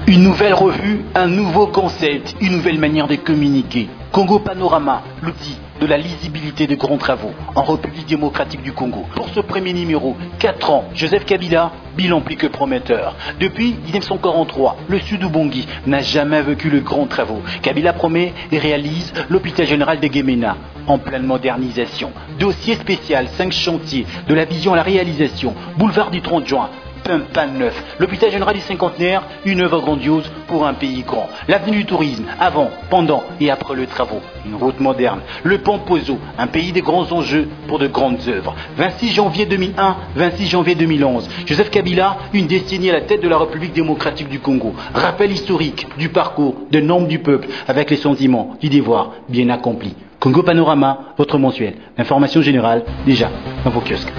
Une nouvelle revue, un nouveau concept, une nouvelle manière de communiquer. Congo Panorama, l'outil de la lisibilité de grands travaux en République démocratique du Congo. Pour ce premier numéro, 4 ans, Joseph Kabila, bilan plus que prometteur. Depuis 1943, le Sud-Ubangi n'a jamais vécu le grand travaux. Kabila promet et réalise l'hôpital général de Gemena en pleine modernisation. Dossier spécial, 5 chantiers, de la vision à la réalisation, boulevard du 30 juin. Pan neuf. L'hôpital général du cinquantenaire, une œuvre grandiose pour un pays grand. L'avenue du tourisme, avant, pendant et après les travaux. Une route moderne. Le pont Pozo, un pays de grands enjeux pour de grandes œuvres. 26 janvier 2001, 26 janvier 2011. Joseph Kabila, une décennie à la tête de la République démocratique du Congo. Rappel historique du parcours, de nombre du peuple, avec les sentiments du devoir bien accompli. Congo Panorama, votre mensuel. L'information générale, déjà, dans vos kiosques.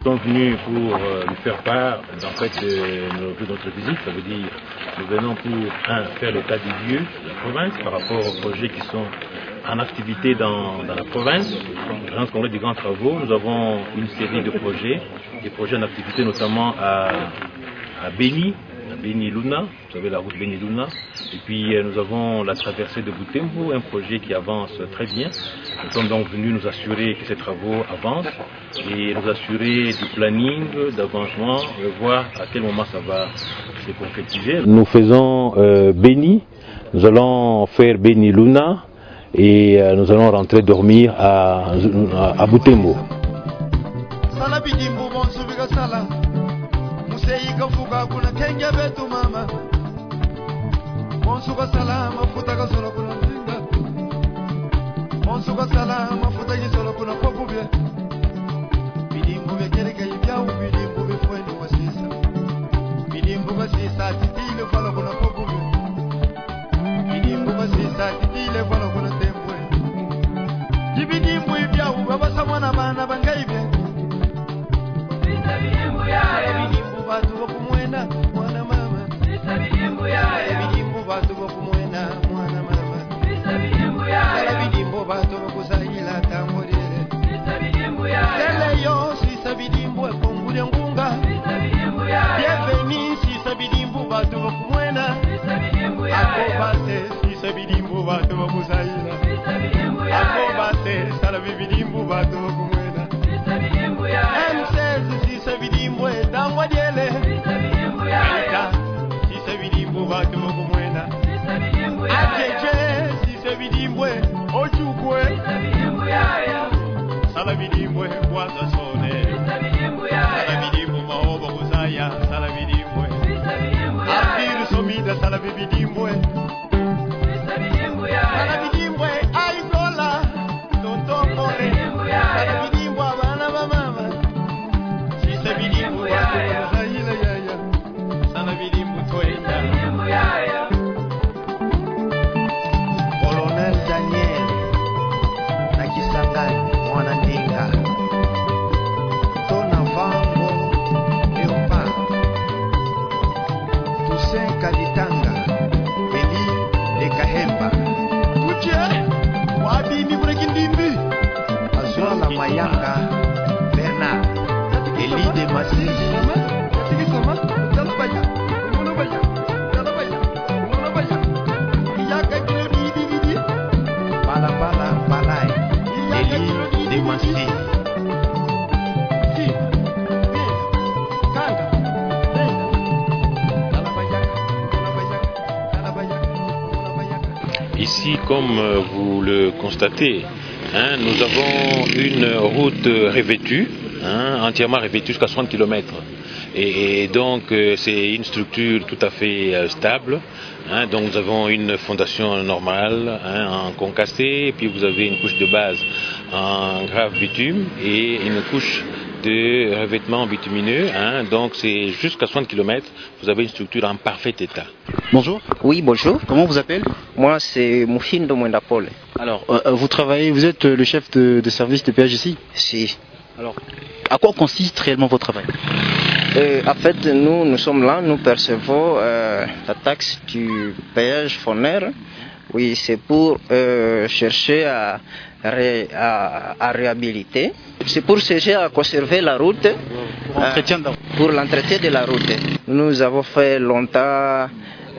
Nous sommes venus pour lui faire part en fait, de notre visite. Ça veut dire nous venons pour faire l'état des lieux de la province par rapport aux projets qui sont en activité dans la province. Grand congrès des grands travaux, nous avons une série de projets, des projets en activité notamment à Beni, Luna, vous savez la route Beni Luna, et puis nous avons la traversée de Butembo, un projet qui avance très bien. Nous sommes donc venus nous assurer que ces travaux avancent et nous assurer du planning, d'avancement, voir à quel moment ça va se concrétiser. Nous faisons Beni, nous allons faire Beni Luna et nous allons rentrer dormir à Butembo. Fuga kuna kenge betu mama Monsuka salama futa ka solo kuna zinga Monsuka salama futa ki solo kuna kokubye Bidimbu bekereka ibya ubidimbu befweni wasisa Bidimbu basisa titile fala kuna kokubye Bidimbu basisa titile fala kuna tembwe Bidimbu ibya ubabasa mwana bana bangaibye Bidimbu ya Batu kumwena mwana mama Bisa bidimbu ya bidimbu batu kumwena mwana mama Bisa bidimbu ya bidimbu batu kusahila tamborere Bisa bidimbu ya Lele yo sisa bidimbu kongule ngunga Bisa bidimbu ya Bienveni sisa bidimbu batu kumwena Bisa bidimbu ya Akobate sisa bidimbu batu kusahila Bisa bidimbu ya Akobate sala bidimbu batu kumwena Bisa bidimbu ya M16 sisa bidimbu dangwa diele Ajeje, bidimbwe, ochukwe Sala bidimbwe, kwanza sone Sala bidimbwe, maoba kusaya Sala bidimbwe Afiru somida, sala bidimbwe Sala bidimbwe, aizola Tontokole Sala bidimbwe, abana ba mama Sisa bidimbwe, watu kusahila yaya Sala bidimbwe, toenda Kaditanga, Beli, de Kahemba. Tuche, wabi ni brekindimbi. Azura la Mayanga, Bernard, Eli de Massi. Bala, Balai, Eli de Massi. Ici, ici, comme vous le constatez, hein, nous avons une route revêtue, hein, entièrement revêtue jusqu'à 60 km. Et donc c'est une structure tout à fait stable. Hein, donc nous avons une fondation normale, hein, en concassé, puis vous avez une couche de base en grave bitume et une couche de revêtement bitumineux. Hein, donc c'est jusqu'à 60 km, vous avez une structure en parfait état. Bonjour. Oui, bonjour. Comment vous appelez? Moi, c'est Moufindo Mwendapole. Alors, vous êtes le chef de service de péage ici? Si. Alors, à quoi consiste réellement votre travail? En fait, nous sommes là, nous percevons la taxe du péage fournaire. Oui, c'est pour chercher à réhabiliter. C'est pour chercher à conserver la route. Pour l'entretien de la route. Nous avons fait longtemps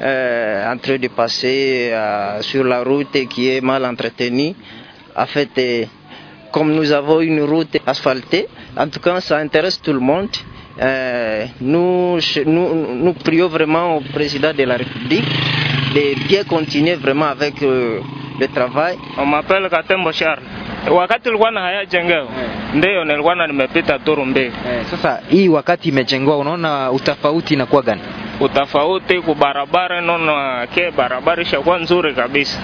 en train de passer sur la route qui est mal entretenue. En fait, comme nous avons une route asphaltée, en tout cas ça intéresse tout le monde. Nous prions vraiment au président de la République de bien continuer vraiment avec le travail. On m'appelle Katembo Charles. Wakati ulikuwa na hayajengwa ndio nilikuwa nimepita Turumbe. Sasa hii wakati imejengwa, unaona utafauti inakuwa gani? Utafauti kwa barabara, naona ke barabara ishakuwa nzuri kabisa.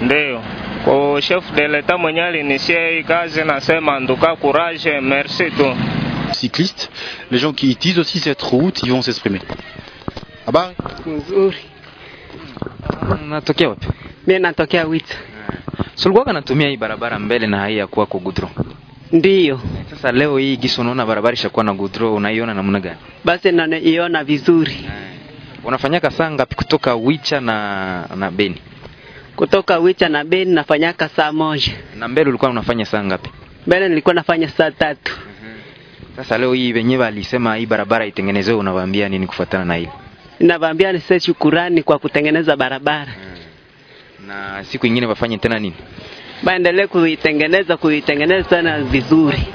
Ndio. Kwa chef de l'État mwenye alinitia hii kazi nasema anduka courage, merci tout. Cyclistes, les gens qui utilisent aussi cette route, ils vont s'exprimer. Habari? Nzuri. Unatokea wapi? Mimi natokea Wita. Sulikuwa natumia hii barabara mbele na hii ya kuwa kwa gudro. Ndiyo. Sasa leo hii giso unaona barabara ishakuwa na gudro, unaiona namna gani? Basi naiona vizuri. Unafanyaka saa ngapi kutoka Wicha na Beni? Kutoka Wicha na Beni nafanyaka saa moja. Na mbele ulikuwa unafanya saa ngapi? Mbele nilikuwa nafanya saa 3. Sasa leo hii wenyewe alisema hii barabara itengenezewe, unawaambia nini kufuatana na hili? Ninawaambia ni sasa shukrani kwa kutengeneza barabara. Na siku nyingine wafanye tena nini? Baendelee kuitengeneza tena vizuri.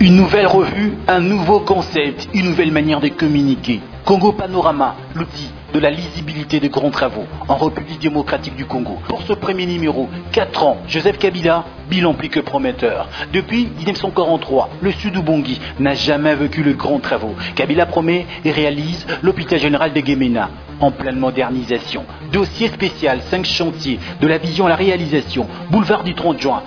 Une nouvelle revue, un nouveau concept, une nouvelle manière de communiquer. Congo Panorama, l'outil de la lisibilité de grands travaux en République démocratique du Congo. Pour ce premier numéro, 4 ans, Joseph Kabila, bilan plus que prometteur. Depuis 1943, le sud Ubongi n'a jamais vécu le grand travaux. Kabila promet et réalise l'hôpital général de Gemena en pleine modernisation. Dossier spécial, 5 chantiers, de la vision à la réalisation, boulevard du 30 juin.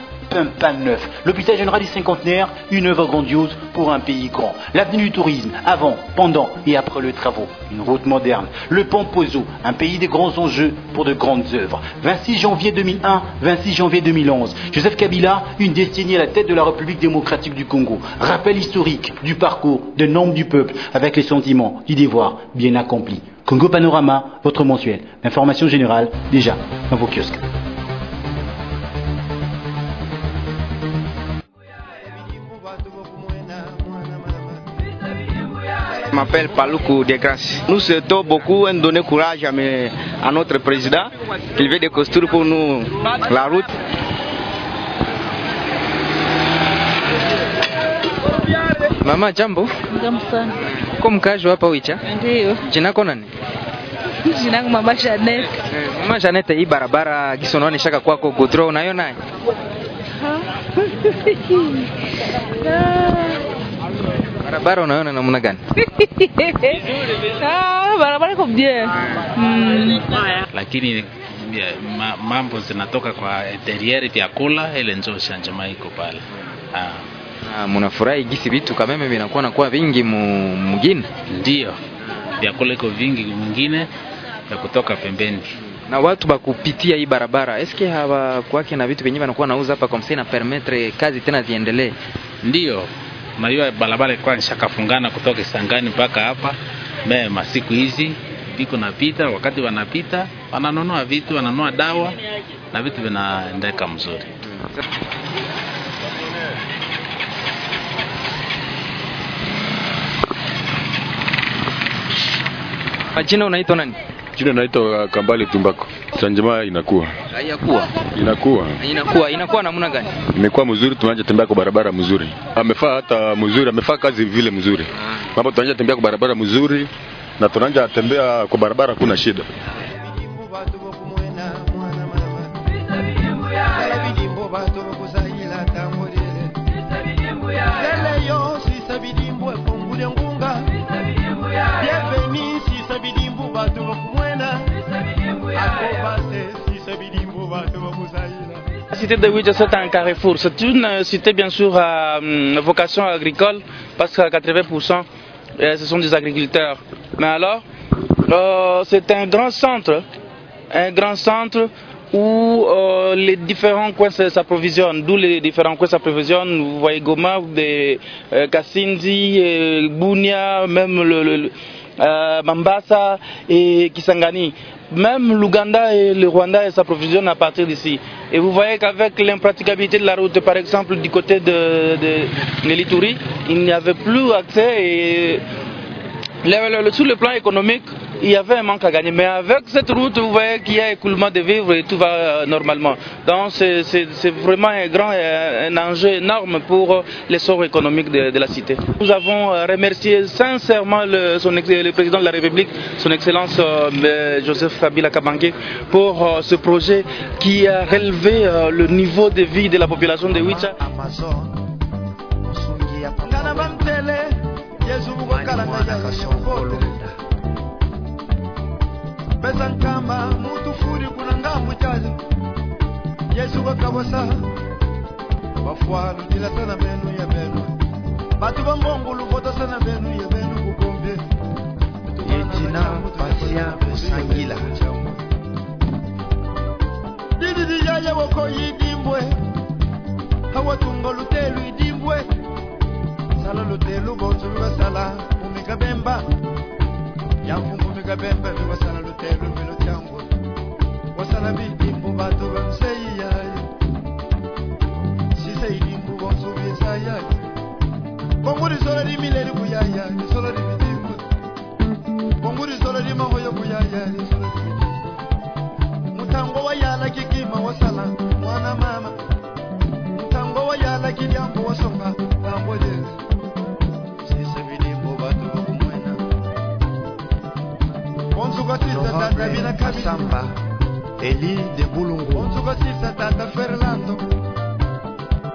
Pan neuf, l'hôpital général du cinquantenaire, une œuvre grandiose pour un pays grand. L'avenue du tourisme, avant, pendant et après les travaux. Une route moderne, le pont Pozo, un pays de grands enjeux pour de grandes œuvres. 26 janvier 2001, 26 janvier 2011. Joseph Kabila, une décennie à la tête de la République démocratique du Congo. Rappel historique du parcours, de nombre du peuple, avec les sentiments du devoir bien accompli. Congo Panorama, votre mensuel. Information générale, déjà, dans vos kiosques. Je m'appelle Paloukou de Grâce. Nous souhaitons beaucoup donner courage à notre président qu'il veut de construire pour nous la route. Mama, jambo. Jambo sana. Uko mkazi hapa Wicha? Ndio. Jina lako nani? Jina langu Mama Janet. Mama Janet, hii barabara Gisononi shaka kwako Godro unaiona? Barabara unaona namna gani? Barabara iko bien. Lakini mambo zinatoka kwa interior vyakula, ile ndio changement iko pale. Mnafurahi gisi vitu kama mimi vinakuwa nakuwa vingi mwingine? Ndio. Vyakula iko vingi mwingine ya kutoka pembeni. Na watu bakupitia hii barabara, eske hawa kwake na vitu vyenyewe wanakuwa nauza hapa kwa msena permettre kazi tena ziendelee? Ndio. Unajua barabara ilikuwa nishakafungana kutoka Kisangani mpaka hapa. Masiku hizi biko napita, wakati wanapita wananunua vitu, wananunua dawa na vitu vinaendeka mzuri. Majina unaitwa nani? Jina naitwa Kambale Tumbako. Sanjema inakuwa. Inakuwa namna gani? Imekuwa mzuri, tunaanza tembea kwa barabara mzuri. Amefaa hata mzuri, amefaa kazi vile mzuri. Mambo tunaanza tembea kwa barabara mzuri na tunaanza tembea kwa barabara kuna shida. La cité de Ouidja, c'est un carrefour. C'est une cité bien sûr à vocation agricole parce qu'à 80% ce sont des agriculteurs. Mais alors, c'est un grand centre où les différents coins s'approvisionnent, d'où les différents coins s'approvisionnent. Vous voyez Goma, Kasindi, Bunia, même Mambasa et Kisangani. Même l'Ouganda et le Rwanda s'approvisionnent à partir d'ici. Et vous voyez qu'avec l'impraticabilité de la route, par exemple du côté de Nelituri, il n'y avait plus accès et sur le plan économique, il y avait un manque à gagner. Mais avec cette route, vous voyez qu'il y a écoulement de vivres et tout va normalement. Donc c'est vraiment un enjeu énorme pour l'essor économique de la cité. Nous avons remercié sincèrement le président de la République, son Excellence Joseph Kabila Kabange, pour ce projet qui a relevé le niveau de vie de la population de Ouidja. Bezankama mutu furi kunanga muchaje Yesu wakawasa Wafwalu dila sana benu ya benu Batu bambongulu foto sana benu ya benu kukombe Yetina pasia kusangila Didi yaya wako yidimbwe Hawa tungo lutelu yidimbwe Sala lutelu bonzo viva sala umikabemba Yamfungu mikabemba viva sala lutelu vilo changu Wasala bidimbu batu bamseyi yayi Sisa idimbu bonzo visa yayi Konguri sola di mileri kuyaya Sola di bidimbu Konguri sola di mahoyo kuyaya Sola di bidimbu Mutango wa yala kikima wasala Mwana mama Mutango wa yala kidiambu wasonga Tambo jezi Sisa bidimbu batu bakumwena Onzuka sisa tata bina kabina Eli de Bulungu Onzuka sisa tata Fernando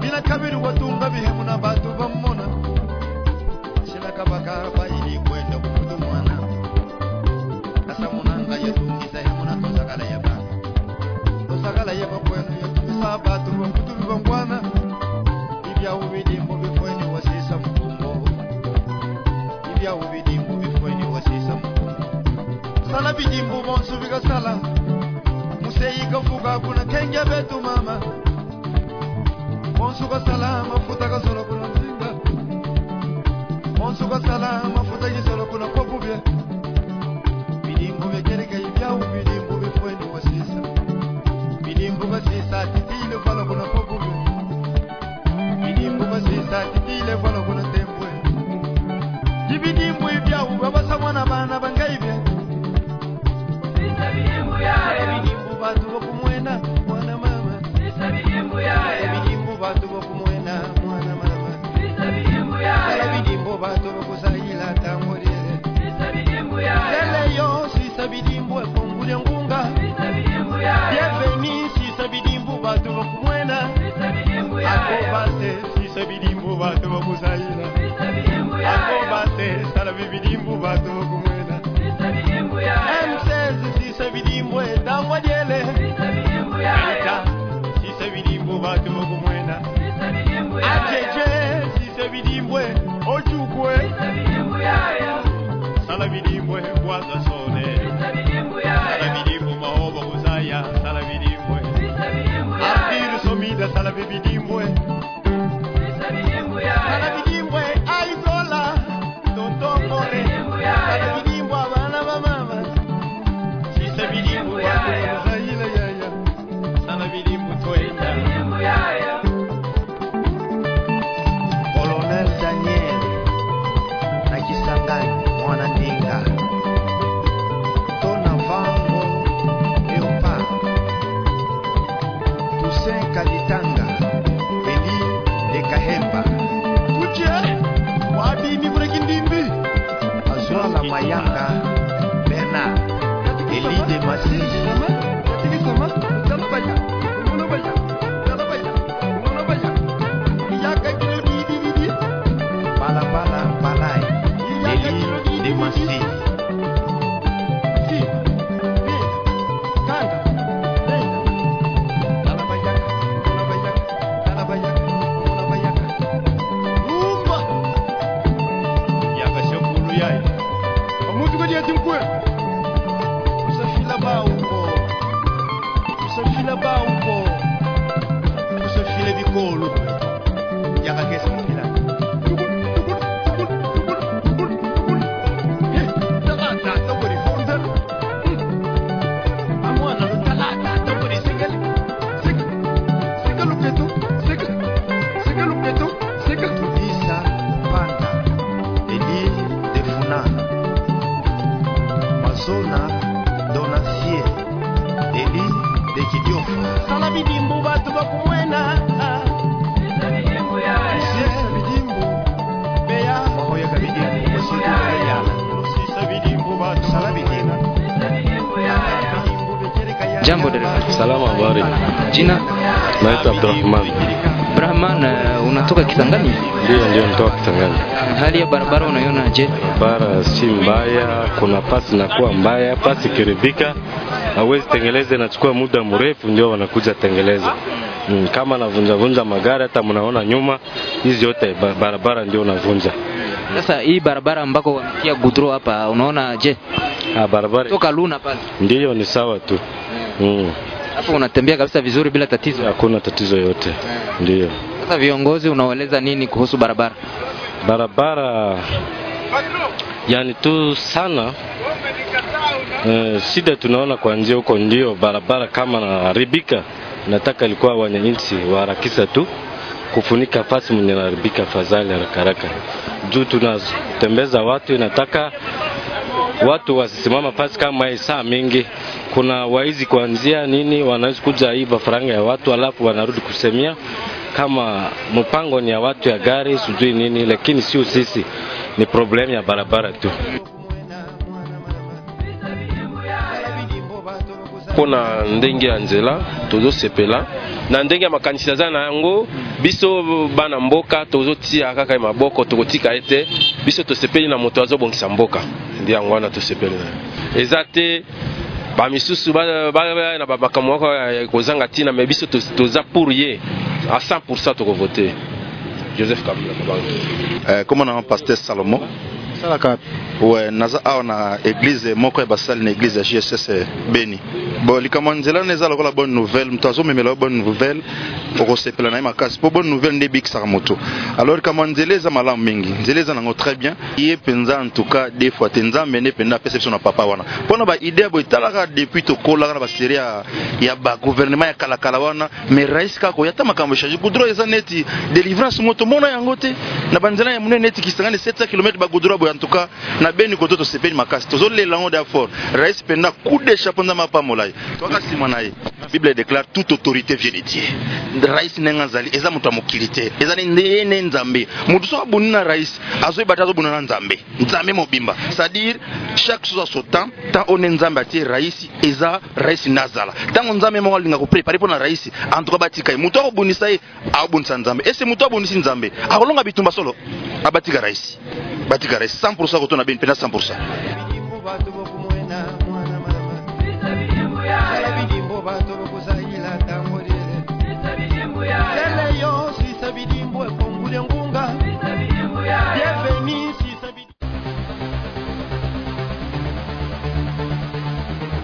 Bina kabiru watunga bihemu na batu bamona Sila kabaka baili kwenda kukudu mwana Asa munanga yetungisa hemu na tosakala ya bana Tosakala ya bakwenu yetungisa batu bakudu bibangwana Ibya ubidimbo bifweni wasisa mkumbo Ibya ubidimbo bifweni wasisa mkumbo Sala bidimbo bonsu biga sala Museyi kafuga kuna kenge betu mama Bonsu ka sala mafuta ka solo kuna mzinga Bonsu ka sala mafuta ki solo kuna kopubye Bidimbo bekereka ibya ubidimbo bifweni wasisa Bidimbo basisa titile fala kuna kopubye Bidimbo basisa titile fala kuna tembwe Dibidimbo ibya ubabasa mwana bana bangaibye Bidimbo batu bakumwena mwana mama Bidimbo batu bakumwena mwana mama Bidimbo batu bakusayila tamorele Lele yo sisa bidimbo ekongule ngunga Bienveni sisa bidimbo batu bakumwena Akobase sisa bidimbo batu bakusayila bidimbwe kwaza sone sala bidimbo maobo kuzaya sala bidimbwe abiru somida sala bidimbwe sala bidimbwe aizola tontongore sala bidimbwe abana ba mama sisa bidimbwe kuzayila yaya sala bidimbwe toenda Colonel Daniel na Kisangani mwana ndinga Tona Vango Leopard Toussaint Kaditanga Beli de Kahemba Kuche Wabi ni Brekindimbi Azura la Mayanga Bernard Eli de Masisi Jambo dereva. Salama, habari. Jina? Naitwa Abdurrahman. Abdurrahman, unatoka Kisangani? Ndio natoka Kisangani. Hali ya barabara unaiona je? Barabara si mbaya, kuna pasi inakuwa mbaya, pasi kiribika hawezi tengeleza, inachukua muda mrefu ndio wanakuja tengeleza. Kama navunja magari hata mnaona nyuma, hizi yote barabara ndio unavunja. Sasa hii barabara ambako wametia gudro hapa unaona je? Barabara toka Luna pale. Ndio ni sawa tu. Hapo unatembea kabisa vizuri bila tatizo. Hakuna tatizo yote. Ndio. Sasa viongozi unawaeleza nini kuhusu barabara? Barabara yani tu sana shida tunaona kwa njia huko, ndio barabara kama naharibika, nataka ilikuwa wananchi waharakisha tu kufunika fasi mwenye naharibika fadhali haraka. Juu tunatembeza watu, inataka watu wasisimama fasi kama saa mingi. Kuna waizi kuanzia nini wanaweza kuja iba faranga ya watu alafu wanarudi kusemia kama mpango ni ya watu ya gari sijui nini, lakini sio sisi, ni problem ya barabara tu. Kuna ndenge ya nzela tozo sepela na ndenge ya makanisa za na yango biso bana mboka tozo tia kaka maboko tokotika ete biso to sepeli na moto azo bongisa mboka ndi yango wana to sepeli na ezate ba misusu ba na ba makamoko kozanga tina mais biso toza pour ye à 100% to voter Joseph Kabila. Comme on a un pasteur Salomon salaka ouais naza na église moko ya basali na église ya JSS Beni. Bon likamanzela neza la bonne nouvelle, mtazo memela bonne nouvelle pour sepela na makasi po bonne nouvelle ndebik saramoto. Alors likamanzela za malamu mingi nzeleza nango très bien yé penza en tout cas des fois tenza mene penda perception na papa wana pona ba idée bo italaka depuis to kola na ba série ya ba gouvernement ya kala wana mais rais kako yata makambo changer goudron eza neti délivrance moto mona yangote na banzela ya munene neti Kisangani 700 km ba goudron bo en tout cas na Beni koto to sepeli makasi tozo le lango d'effort rais penda coup de chapeau na mapa molai toka simanaye Bible déclare toute autorité vient de Dieu. Rais nengazali eza mutu amukilite eza ndene nzambe mutu so abunina rais azo batazo bunana nzambe nzambe mobimba, c'est-à-dire chaque chose a son temps on nzambe ati rais eza rais nazala tango nzambe mo linga ko préparer pour na rais en tout cas batika mutu abunisa abunisa nzambe ese mutu abunisi nzambe akolonga bitumba solo abatika rais batika rais 100% ko tona ben pena 100%.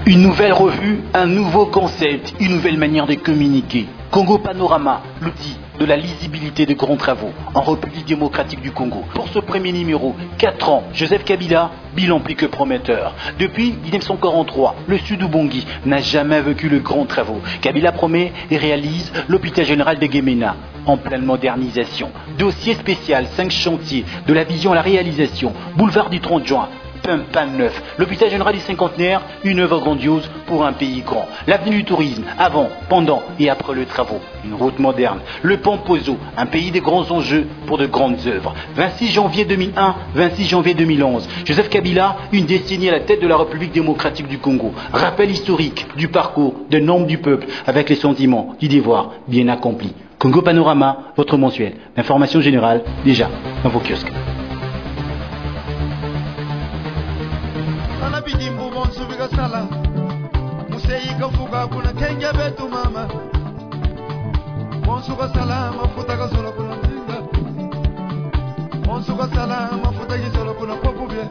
Une nouvelle revue, un nouveau concept, une nouvelle manière de communiquer. Congo Panorama, l'outil de la lisibilité de grands travaux en République démocratique du Congo. Pour ce premier numéro, 4 ans, Joseph Kabila, bilan plus que prometteur. Depuis 1943, le Sud Ubangi n'a jamais vécu le grand travaux. Kabila promet et réalise l'hôpital général de Gemena en pleine modernisation. Dossier spécial, 5 chantiers, de la vision à la réalisation, boulevard du 30 juin. Pan neuf. L'hôpital général du cinquantenaire, une œuvre grandiose pour un pays grand. L'avenue du tourisme, avant, pendant et après le travaux. Une route moderne. Le Pampozo, un pays de grands enjeux pour de grandes œuvres. 26 janvier 2001, 26 janvier 2011. Joseph Kabila, une décennie à la tête de la République démocratique du Congo. Rappel historique du parcours, de nombre du peuple, avec les sentiments du devoir bien accompli. Congo Panorama, votre mensuel d'information générale, déjà dans vos kiosques. Bidimbu bonsu bigasala Musei kafuga kuna kenge betu mama Bonsu kasala mafuta kasolo kuna mzinga Bonsu kasala mafuta kisolo kuna popubye